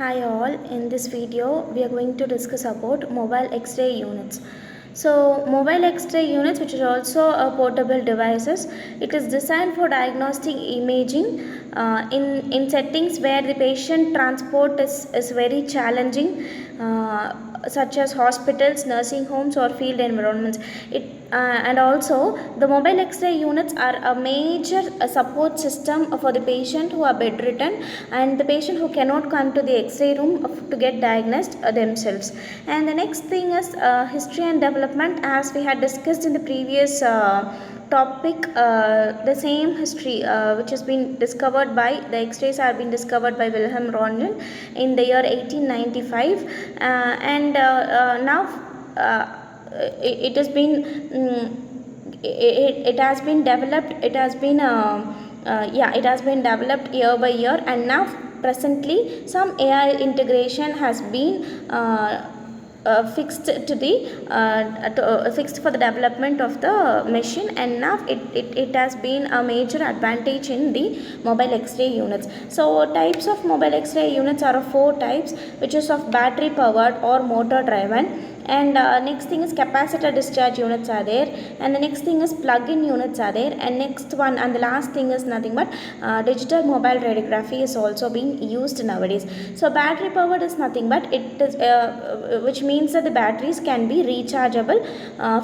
Hi all, in this video we are going to discuss about mobile X-ray units. So mobile X-ray units, which is also a portable devices, it is designed for diagnostic imaging in settings where the patient transport is very challenging, such as hospitals, nursing homes or field environments. And also the mobile X-ray units are a major support system for the patient who are bedridden and the patient who cannot come to the X-ray room to get diagnosed themselves. And the next thing is history and development, as we had discussed in the previous topic. The same history which has been discovered by the X-rays have been discovered by Wilhelm Röntgen in the year 1895, and now it has been it has been developed. It has been developed year by year, and now presently some AI integration has been fixed for the development of the machine, and now it has been a major advantage in the mobile X-ray units. So types of mobile X-ray units are of four types, which is of battery powered or motor driven. And next thing is capacitor discharge units are there, and the next thing is plug-in units are there, and next one and the last thing is nothing but digital mobile radiography is also being used nowadays. So battery powered is nothing but it is which means that the batteries can be rechargeable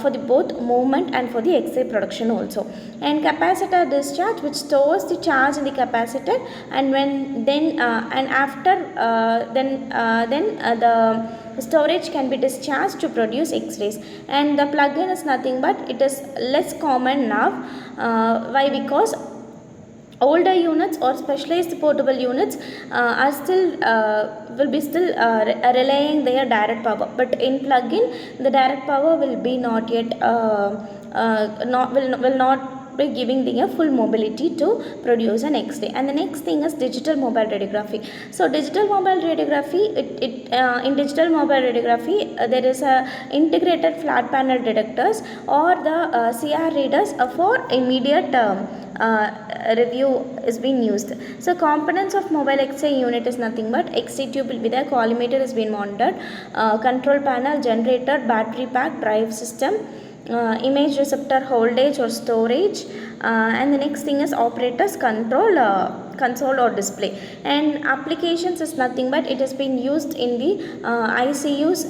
for the both movement and for the X-ray production also. And capacitor discharge, which stores the charge in the capacitor, and when then and after the storage can be discharged to produce X-rays. And the plug-in is nothing but it is less common now. Why? Because older units or specialized portable units are still will be still relying their direct power, but in plug-in the direct power will be not yet will not by giving the full mobility to produce an X-ray. And the next thing is digital mobile radiography. So digital mobile radiography, in digital mobile radiography there is a integrated flat panel detectors or the CR readers for immediate review is being used. So components of mobile X-ray unit is nothing but X-ray tube will be there, collimator is being mounted, control panel, generator, battery pack, drive system, image receptor holdage or storage, and the next thing is operators control console or display. And applications is nothing but it has been used in the ICUs,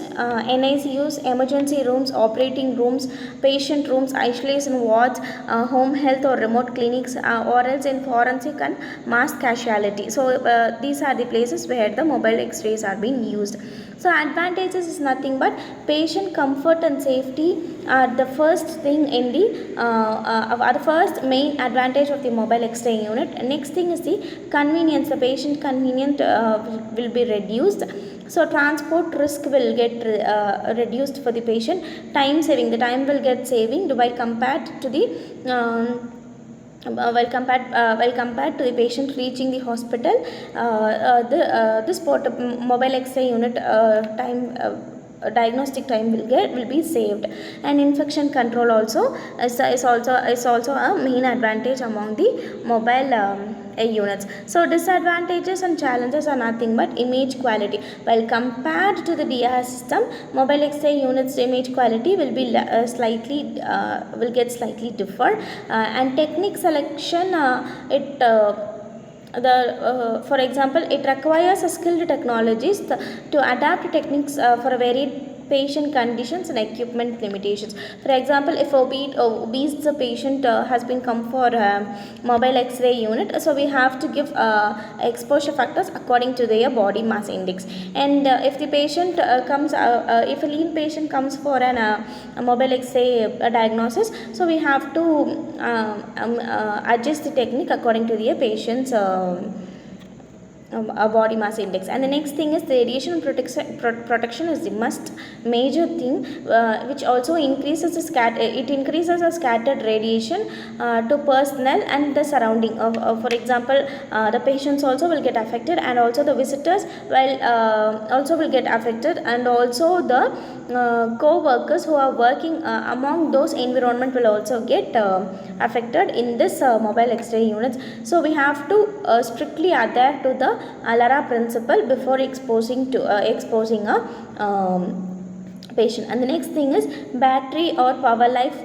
NICUs, emergency rooms, operating rooms, patient rooms, isolation wards, home health or remote clinics, or else in forensic and mass casualty. So these are the places where the mobile X-rays are being used. So advantages is nothing but patient comfort and safety are the first thing in the first main advantage of the mobile X-ray unit. Next thing is the convenience. The patient convenience will be reduced. So transport risk will get reduced for the patient. Time saving, the time will get saving while compared to the compared to the patient reaching the hospital. This mobile X-ray unit diagnostic time will be saved. And infection control also is also a main advantage among the mobile units. So disadvantages and challenges are nothing but image quality. While compared to the DR system, mobile X-ray units image quality will be slightly will get slightly differ, and technique selection for example, it requires a skilled technologies to adapt techniques for a varied patient conditions and equipment limitations. For example, if obese the patient has been come for mobile X-ray unit, so we have to give exposure factors according to their body mass index. And if the patient if a lean patient comes for a mobile X-ray diagnosis, so we have to adjust the technique according to the patient's body mass index. And the next thing is the radiation protection is the must major thing, which also increases the scattered radiation to personnel and the surrounding. For example, the patients also will get affected, and also the visitors also will get affected, and also the co-workers who are working among those environment will also get affected in this mobile X-ray units. So we have to strictly adhere to the ALARA principle before exposing a patient. And the next thing is battery or power life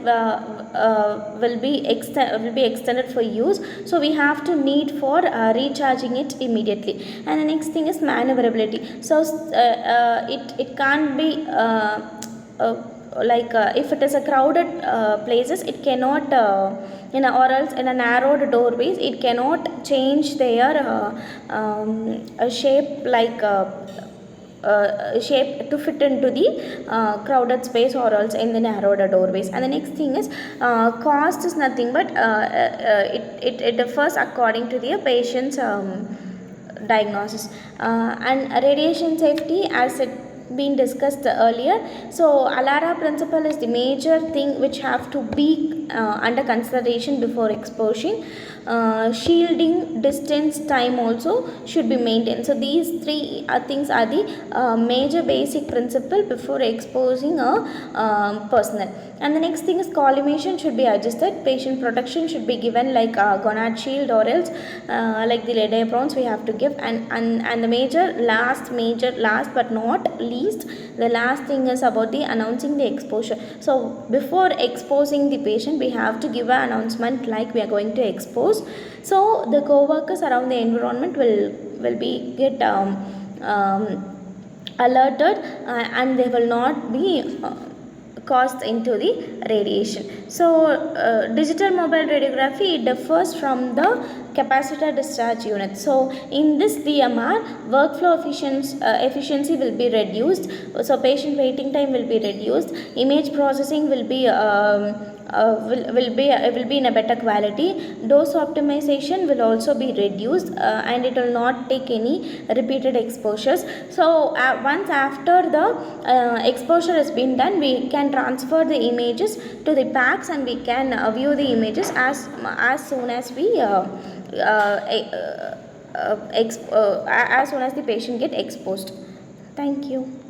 will be extended for use, so we have to need for recharging it immediately. And the next thing is maneuverability. So it can't be if it is a crowded places, it cannot or else in a narrowed doorways, it cannot change their shape shape to fit into the crowded space or else in the narrowed doorways. And the next thing is cost is nothing but it differs according to the patient's diagnosis. And radiation safety, as it been discussed earlier, so ALARA principle is the major thing which have to be under consideration before exposing. Shielding, distance, time also should be maintained. So these three things are the major basic principle before exposing a personnel. And the next thing is collimation should be adjusted. Patient protection should be given like gonad shield or else like the lead aprons we have to give. And the major last but not least, the last thing is about the announcing the exposure. So before exposing the patient, we have to give an announcement like we are going to expose, so the co-workers around the environment will be get alerted and they will not be caused into the radiation. So digital mobile radiography differs from the capacitor discharge unit. So in this DMR, workflow efficiency will be reduced, so patient waiting time will be reduced, image processing will be will be in a better quality, dose optimization will also be reduced, and it will not take any repeated exposures. So once after the exposure has been done, we can transfer the images to the packs and we can view the images as soon as we as soon as the patient get exposed. Thank you.